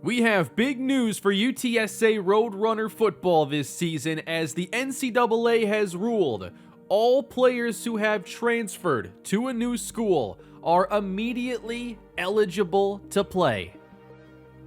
We have big news for UTSA Roadrunner football this season as the NCAA has ruled all players who have transferred to a new school are immediately eligible to play.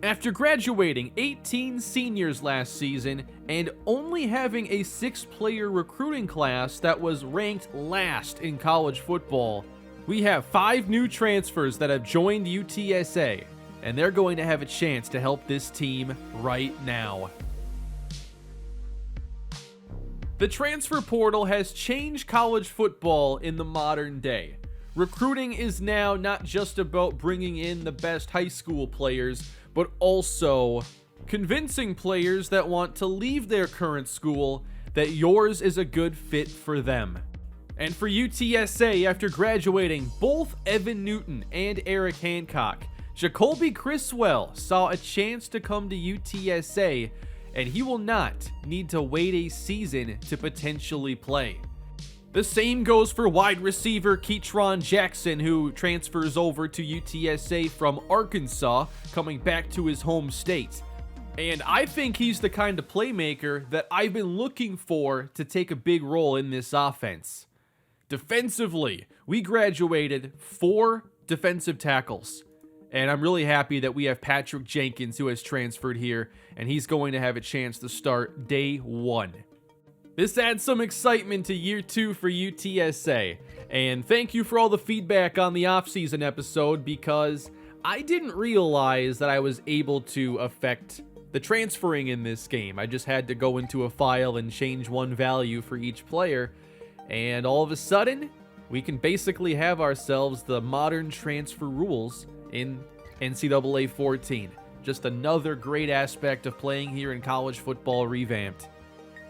After graduating 18 seniors last season and only having a 6-player recruiting class that was ranked last in college football, we have 5 new transfers that have joined UTSA, and they're going to have a chance to help this team right now. The transfer portal has changed college football in the modern day. Recruiting is now not just about bringing in the best high school players, but also convincing players that want to leave their current school that yours is a good fit for them. And for UTSA, after graduating both Evan Newton and Eric Hancock, Jacoby Criswell saw a chance to come to UTSA, and he will not need to wait a season to potentially play. The same goes for wide receiver Keatron Jackson, who transfers over to UTSA from Arkansas, coming back to his home state. And I think he's the kind of playmaker that I've been looking for to take a big role in this offense. Defensively, we graduated 4 defensive tackles. And I'm really happy that we have Patrick Jenkins, who has transferred here, and he's going to have a chance to start day 1. This adds some excitement to year 2 for UTSA. And thank you for all the feedback on the offseason episode, because I didn't realize that I was able to affect the transferring in this game. I just had to go into a file and change one value for each player. And all of a sudden, we can basically have ourselves the modern transfer rules in NCAA 14. Just another great aspect of playing here in College Football Revamped.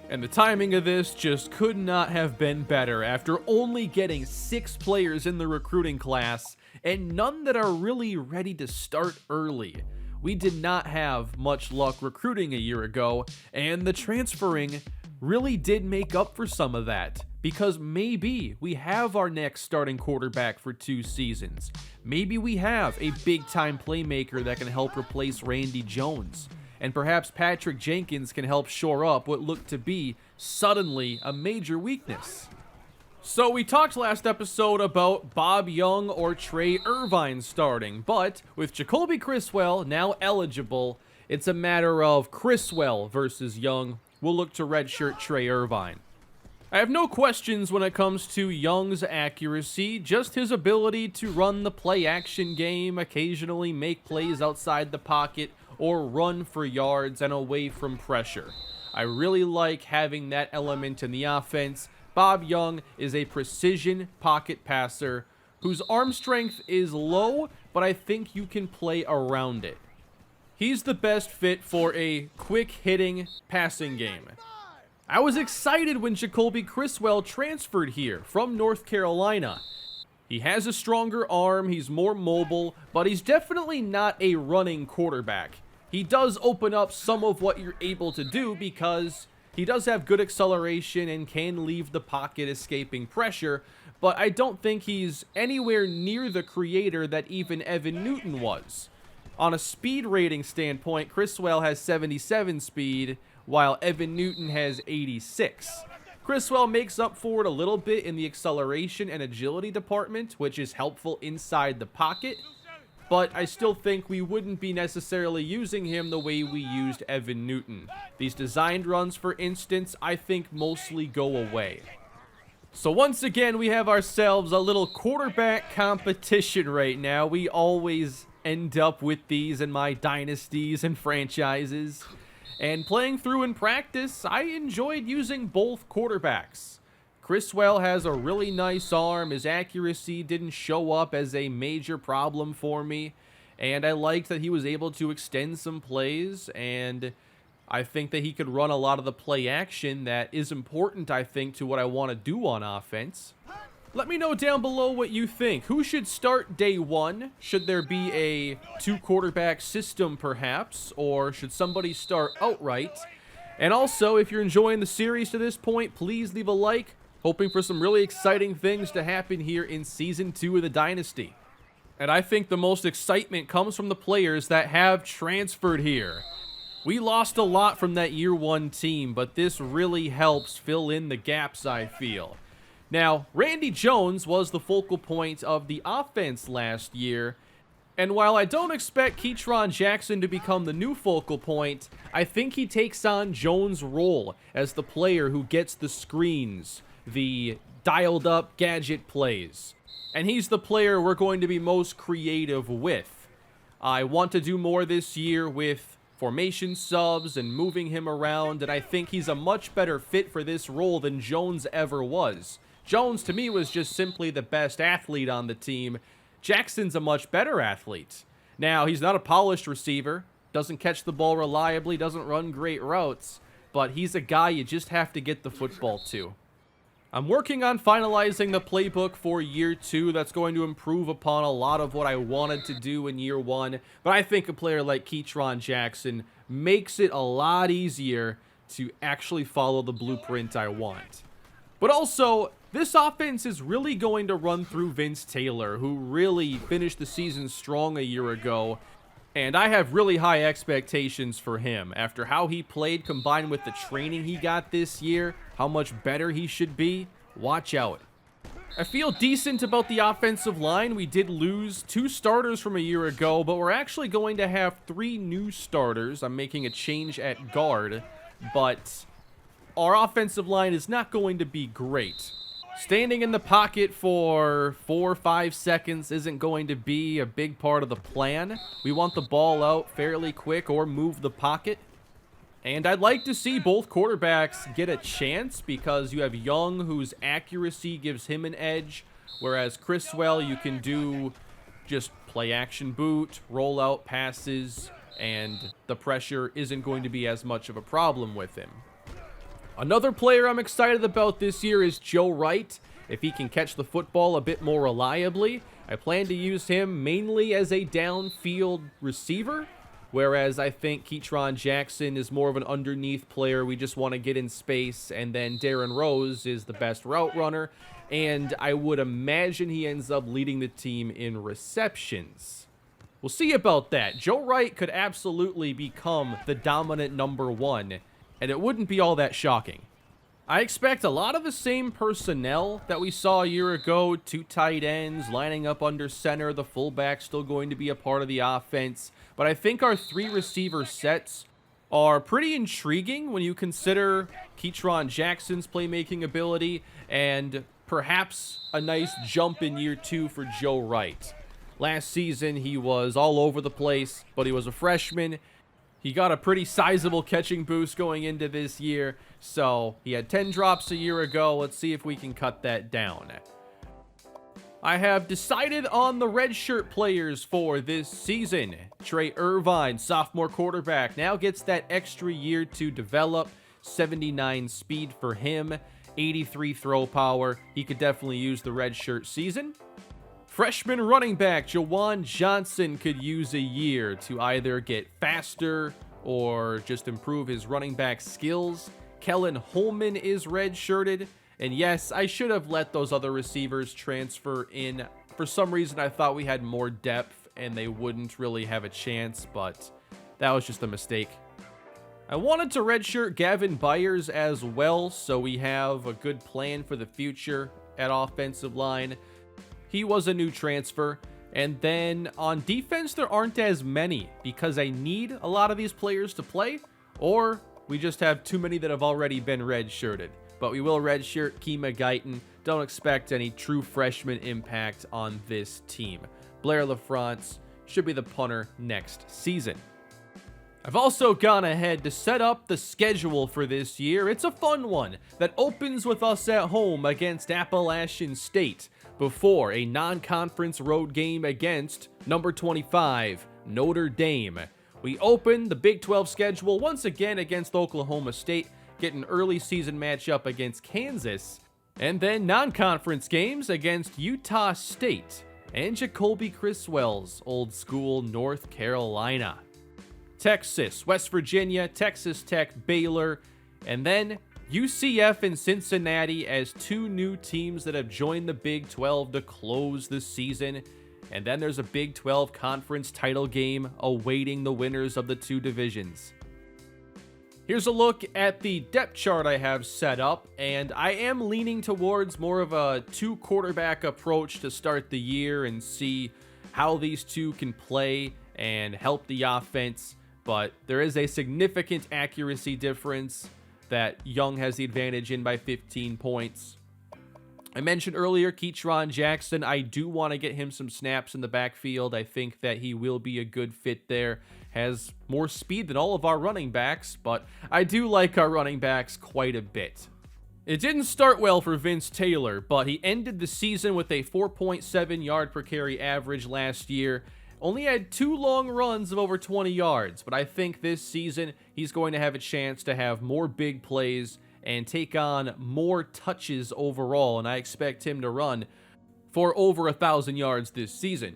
And the timing of this just could not have been better after only getting 6 players in the recruiting class and none that are really ready to start early. We did not have much luck recruiting a year ago, and the transferring really did make up for some of that. Because maybe we have our next starting quarterback for 2 seasons. Maybe we have a big-time playmaker that can help replace Randy Jones. And perhaps Patrick Jenkins can help shore up what looked to be suddenly a major weakness. So we talked last episode about Bob Young or Trey Irvine starting, but with Jacoby Criswell now eligible, it's a matter of Criswell versus Young. We'll look to redshirt Trey Irvine. I have no questions when it comes to Young's accuracy, just his ability to run the play-action game, occasionally make plays outside the pocket, or run for yards and away from pressure. I really like having that element in the offense. Bob Young is a precision pocket passer whose arm strength is low, but I think you can play around it. He's the best fit for a quick-hitting passing game. I was excited when Jacoby Criswell transferred here from North Carolina. He has a stronger arm, he's more mobile, but he's definitely not a running quarterback. He does open up some of what you're able to do because he does have good acceleration and can leave the pocket escaping pressure, but I don't think he's anywhere near the creator that even Evan Newton was. On a speed rating standpoint, Criswell has 77 speed, while Evan Newton has 86. Criswell makes up for it a little bit in the acceleration and agility department, which is helpful inside the pocket, but I still think we wouldn't be necessarily using him the way we used Evan Newton. These designed runs, for instance, I think mostly go away. So once again, we have ourselves a little quarterback competition right now. We always end up with these in my dynasties and franchises. And playing through in practice, I enjoyed using both quarterbacks. Criswell has a really nice arm. His accuracy didn't show up as a major problem for me. And I liked that he was able to extend some plays. And I think that he could run a lot of the play action that is important, I think, to what I want to do on offense. Let me know down below what you think. Who should start day 1? Should there be a 2-quarterback system perhaps? Or should somebody start outright? And also, if you're enjoying the series to this point, please leave a like. Hoping for some really exciting things to happen here in Season 2 of the Dynasty. And I think the most excitement comes from the players that have transferred here. We lost a lot from that year one team, but this really helps fill in the gaps, I feel. Now, Randy Jones was the focal point of the offense last year, and while I don't expect Keatron Jackson to become the new focal point, I think he takes on Jones' role as the player who gets the screens, the dialed-up gadget plays. And he's the player we're going to be most creative with. I want to do more this year with formation subs and moving him around, and I think he's a much better fit for this role than Jones ever was. Jones, to me, was just simply the best athlete on the team. Jackson's a much better athlete. Now, he's not a polished receiver, doesn't catch the ball reliably, doesn't run great routes, but he's a guy you just have to get the football to. I'm working on finalizing the playbook for year 2 that's going to improve upon a lot of what I wanted to do in year 1, but I think a player like Keatron Jackson makes it a lot easier to actually follow the blueprint I want. But also, this offense is really going to run through Vince Taylor, who really finished the season strong a year ago, and I have really high expectations for him. After how he played combined with the training he got this year, how much better he should be, watch out. I feel decent about the offensive line. We did lose 2 starters from a year ago, but we're actually going to have 3 new starters. I'm making a change at guard, but our offensive line is not going to be great. Standing in the pocket for 4 or 5 seconds isn't going to be a big part of the plan. We want the ball out fairly quick or move the pocket. And I'd like to see both quarterbacks get a chance because you have Young, whose accuracy gives him an edge, whereas Criswell, you can do just play action boot, roll out passes, and the pressure isn't going to be as much of a problem with him. Another player I'm excited about this year is Joe Wright. If he can catch the football a bit more reliably, I plan to use him mainly as a downfield receiver, whereas I think Keatron Jackson is more of an underneath player. We just want to get in space, and then Darren Rose is the best route runner, and I would imagine he ends up leading the team in receptions. We'll see about that. Joe Wright could absolutely become the dominant number 1, and it wouldn't be all that shocking. I expect a lot of the same personnel that we saw a year ago, 2 tight ends lining up under center, the fullback still going to be a part of the offense, but I think our 3 receiver sets are pretty intriguing when you consider Keatron Jackson's playmaking ability and perhaps a nice jump in year 2 for Joe Wright. Last season, he was all over the place, but he was a freshman. He got a pretty sizable catching boost going into this year, so he had 10 drops a year ago. Let's see if we can cut that down. I have decided on the redshirt players for this season. Trey Irvine, sophomore quarterback, now gets that extra year to develop. 79 speed for him, 83 throw power. He could definitely use the redshirt season. Freshman running back Jawan Johnson could use a year to either get faster or just improve his running back skills. Kellen Holman is redshirted. And yes, I should have let those other receivers transfer in. For some reason, I thought we had more depth and they wouldn't really have a chance, but that was just a mistake. I wanted to redshirt Gavin Byers as well, so we have a good plan for the future at offensive line. He was a new transfer. And then on defense, there aren't as many because I need a lot of these players to play, or we just have too many that have already been redshirted. But we will redshirt Kima Guyton. Don't expect any true freshman impact on this team. Blair LaFrance should be the punter next season. I've also gone ahead to set up the schedule for this year. It's a fun one that opens with us at home against Appalachian State before a non-conference road game against number 25, Notre Dame. We open the Big 12 schedule once again against Oklahoma State, get an early season matchup against Kansas, and then non-conference games against Utah State and Jacoby Criswell's old school North Carolina. Texas, West Virginia, Texas Tech, Baylor, and then UCF and Cincinnati as 2 new teams that have joined the Big 12 to close the season. And then there's a Big 12 conference title game awaiting the winners of the two divisions. Here's a look at the depth chart I have set up, and I am leaning towards more of a two-quarterback approach to start the year and see how these two can play and help the offense, but there is a significant accuracy difference that Young has the advantage in by 15 points. I mentioned earlier Keatron Jackson. I do want to get him some snaps in the backfield. I think that he will be a good fit there. Has more speed than all of our running backs, but I do like our running backs quite a bit. It didn't start well for Vince Taylor, but he ended the season with a 4.7 yard per carry average last year. Only had 2 long runs of over 20 yards, but I think this season he's going to have a chance to have more big plays and take on more touches overall, and I expect him to run for over 1,000 yards this season.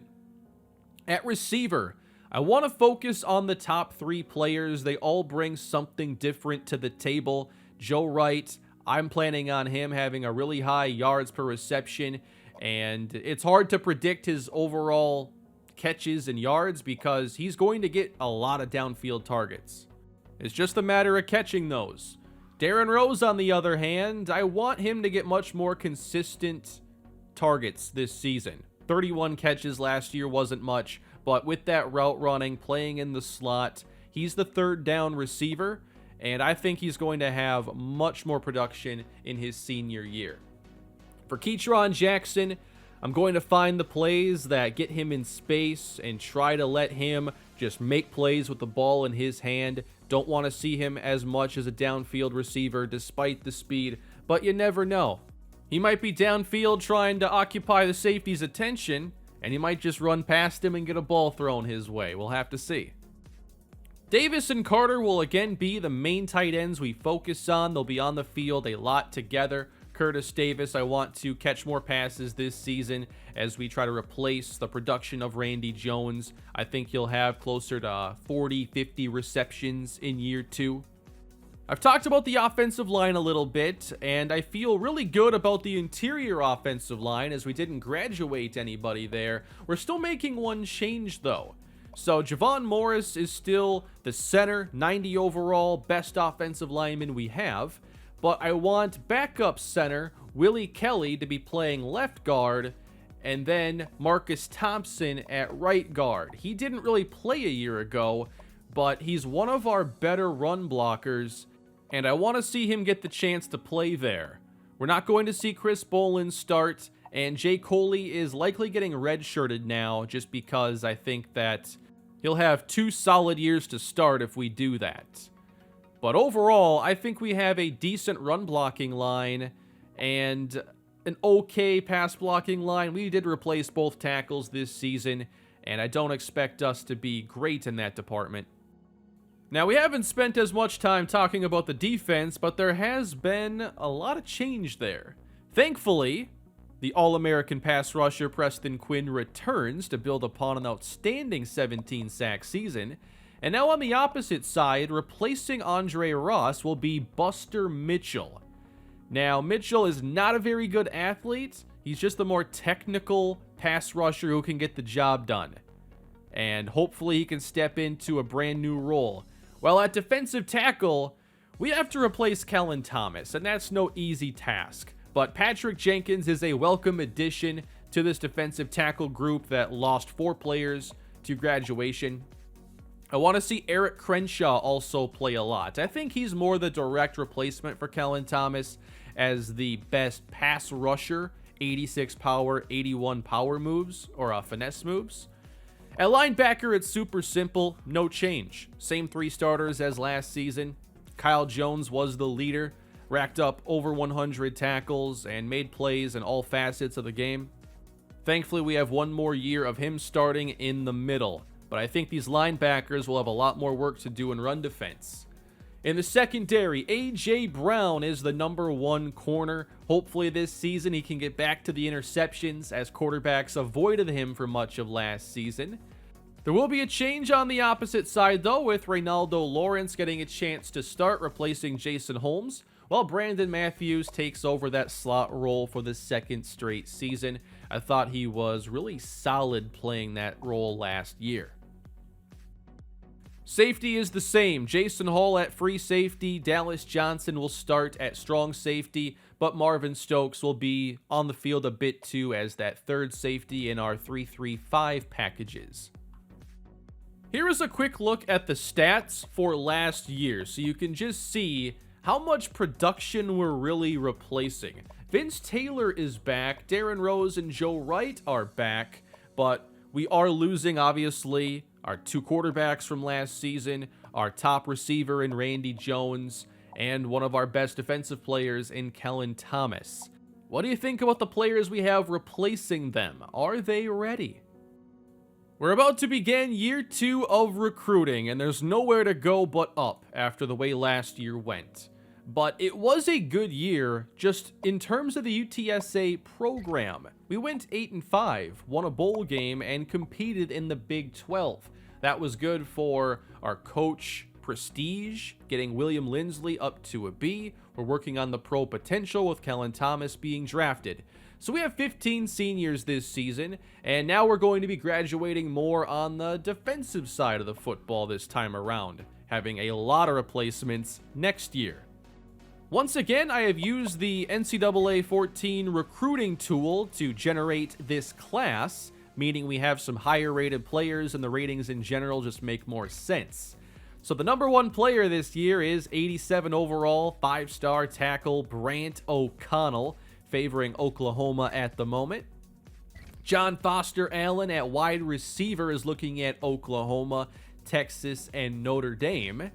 At receiver, I want to focus on the top 3 players. They all bring something different to the table. Joe Wright, I'm planning on him having a really high yards per reception, and it's hard to predict his overall catches and yards because he's going to get a lot of downfield targets. It's just a matter of catching those. Darren Rose, on the other hand, I want him to get much more consistent targets this season. 31 catches last year wasn't much, but with that route running, playing in the slot, he's the third down receiver, and I think he's going to have much more production in his senior year. For Keatron Jackson, I'm going to find the plays that get him in space and try to let him just make plays with the ball in his hand. Don't want to see him as much as a downfield receiver despite the speed, but you never know. He might be downfield trying to occupy the safety's attention, and he might just run past him and get a ball thrown his way. We'll have to see. Davis and Carter will again be the main tight ends we focus on. They'll be on the field a lot together. Curtis Davis, I want to catch more passes this season as we try to replace the production of Randy Jones. I think he'll have closer to 40, 50 receptions in year 2. I've talked about the offensive line a little bit, and I feel really good about the interior offensive line as we didn't graduate anybody there. We're still making one change, though. So Javon Morris is still the center, 90 overall, best offensive lineman we have. But I want backup center Willie Kelly to be playing left guard, and then Marcus Thompson at right guard. He didn't really play a year ago, but he's one of our better run blockers, and I want to see him get the chance to play there. We're not going to see Chris Bolin start, and Jay Coley is likely getting redshirted now just because I think that he'll have 2 solid years to start if we do that. But overall, I think we have a decent run blocking line and an okay pass blocking line. We did replace both tackles this season, and I don't expect us to be great in that department. Now, we haven't spent as much time talking about the defense, but there has been a lot of change there. Thankfully, the All-American pass rusher Preston Quinn returns to build upon an outstanding 17-sack season. And now on the opposite side, replacing Andre Ross will be Buster Mitchell. Now, Mitchell is not a very good athlete. He's just the more technical pass rusher who can get the job done. And hopefully he can step into a brand new role. Well, at defensive tackle, we have to replace Kellen Thomas, and that's no easy task. But Patrick Jenkins is a welcome addition to this defensive tackle group that lost 4 players to graduation. I want to see Eric Crenshaw also play a lot. I think he's more the direct replacement for Kellen Thomas as the best pass rusher, 86 power, 81 power moves, or finesse moves. At linebacker, it's super simple, no change. Same 3 starters as last season. Kyle Jones was the leader, racked up over 100 tackles, and made plays in all facets of the game. Thankfully, we have 1 more year of him starting in the middle. But I think these linebackers will have a lot more work to do in run defense. In the secondary, A.J. Brown is the number 1 corner. Hopefully this season he can get back to the interceptions as quarterbacks avoided him for much of last season. There will be a change on the opposite side though, with Reynaldo Lawrence getting a chance to start replacing Jason Holmes. while Brandon Matthews takes over that slot role for the second straight season. I thought he was really solid playing that role last year. Safety is the same. Jason Hall at free safety. Dallas Johnson will start at strong safety, but Marvin Stokes will be on the field a bit too as that third safety in our 3-3-5 packages. Here is a quick look at the stats for last year, so you can just see how much production we're really replacing. Vince Taylor is back. Darren Rose and Joe Wright are back, but we are losing, obviously, our two quarterbacks from last season, our top receiver in Randy Jones, and one of our best defensive players in Kellen Thomas. What do you think about the players we have replacing them? Are they ready? We're about to begin year 2 of recruiting, and there's nowhere to go but up after the way last year went. But it was a good year just in terms of the UTSA program. We went 8-5, won a bowl game, and competed in the Big 12. That was good for our coach prestige, getting William Lindsley up to a B. We're working on the pro potential with Kellen Thomas being drafted. So we have 15 seniors this season, and now we're going to be graduating more on the defensive side of the football this time around, having a lot of replacements next year. Once again, I have used the NCAA 14 recruiting tool to generate this class, meaning we have some higher rated players and the ratings in general just make more sense. So the number 1 player this year is 87 overall, 5-star tackle Brant O'Connell, favoring Oklahoma at the moment. John Foster Allen at wide receiver is looking at Oklahoma, Texas, and Notre Dame.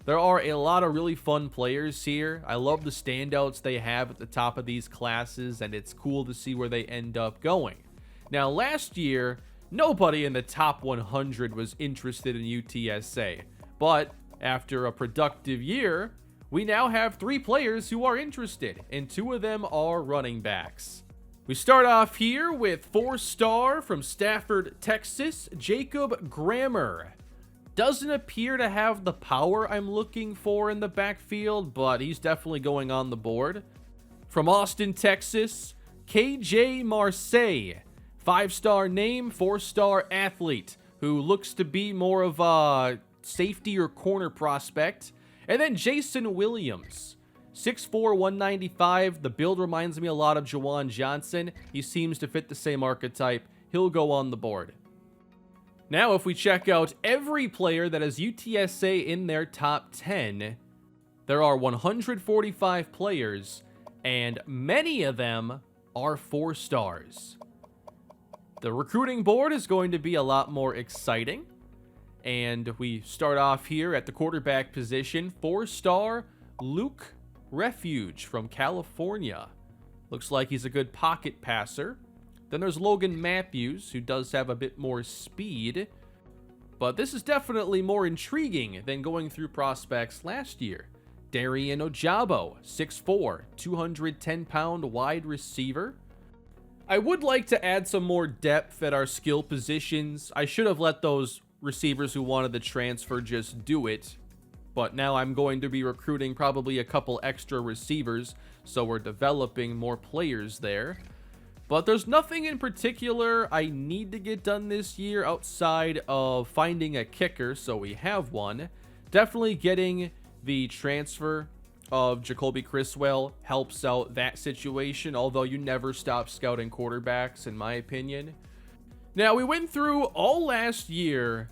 There are a lot of really fun players here. I love the standouts they have at the top of these classes, and it's cool to see where they end up going. Now, last year, nobody in the top 100 was interested in UTSA, but after a productive year, we now have 3 players who are interested, and 2 of them are running backs. We start off here with 4-star from Stafford, Texas, Jacob Grammer. Doesn't appear to have the power I'm looking for in the backfield, but he's definitely going on the board. From Austin, Texas, KJ Marseille. 5-star name, 4-star athlete, who looks to be more of a safety or corner prospect. And then Jason Williams. 6'4", 195. The build reminds me a lot of Juwan Johnson. He seems to fit the same archetype. He'll go on the board. Now, if we check out every player that has UTSA in their top 10, there are 145 players, and many of them are 4 stars. The recruiting board is going to be a lot more exciting, and we start off here at the quarterback position. 4-star Luke Refuge from California. Looks like he's a good pocket passer. Then there's Logan Matthews, who does have a bit more speed. But this is definitely more intriguing than going through prospects last year. Darian Ojabo, 6'4", 210-pound wide receiver. I would like to add some more depth at our skill positions. I should have let those receivers who wanted the transfer just do it. But now I'm going to be recruiting probably a couple extra receivers, so we're developing more players there. But there's nothing in particular I need to get done this year outside of finding a kicker, so we have one. Definitely getting the transfer of Jacoby Criswell helps out that situation, although you never stop scouting quarterbacks, in my opinion. Now, we went through all last year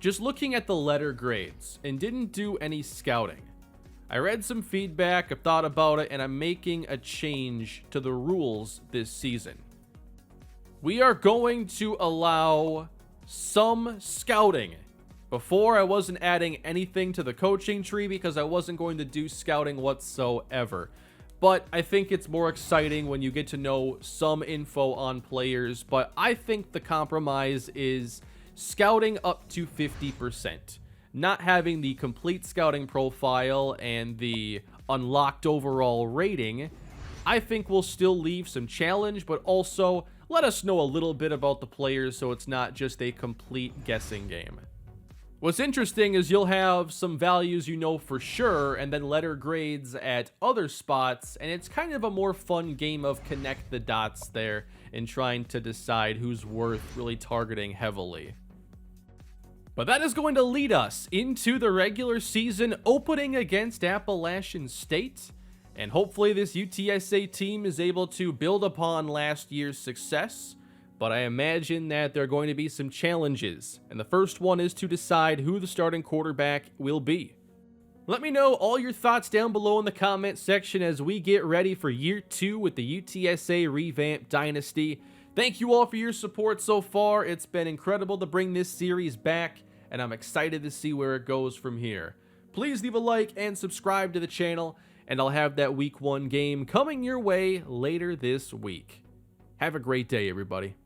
just looking at the letter grades and didn't do any scouting. I read some feedback, I've thought about it, and I'm making a change to the rules this season. We are going to allow some scouting. Before, I wasn't adding anything to the coaching tree because I wasn't going to do scouting whatsoever. But I think it's more exciting when you get to know some info on players. But I think the compromise is scouting up to 50%. Not having the complete scouting profile and the unlocked overall rating, I think will still leave some challenge, but also let us know a little bit about the players so it's not just a complete guessing game. What's interesting is you'll have some values you know for sure, and then letter grades at other spots, and it's kind of a more fun game of connect the dots there and trying to decide who's worth really targeting heavily. But that is going to lead us into the regular season opening against Appalachian State, and hopefully this UTSA team is able to build upon last year's success. But I imagine that there are going to be some challenges, and the first one is to decide who the starting quarterback will be. Let me know all your thoughts down below in the comment section as we get ready for year 2 with the UTSA Revamped Dynasty. Thank you all for your support so far. It's been incredible to bring this series back, and I'm excited to see where it goes from here. Please leave a like and subscribe to the channel, and I'll have that week 1 game coming your way later this week. Have a great day, everybody.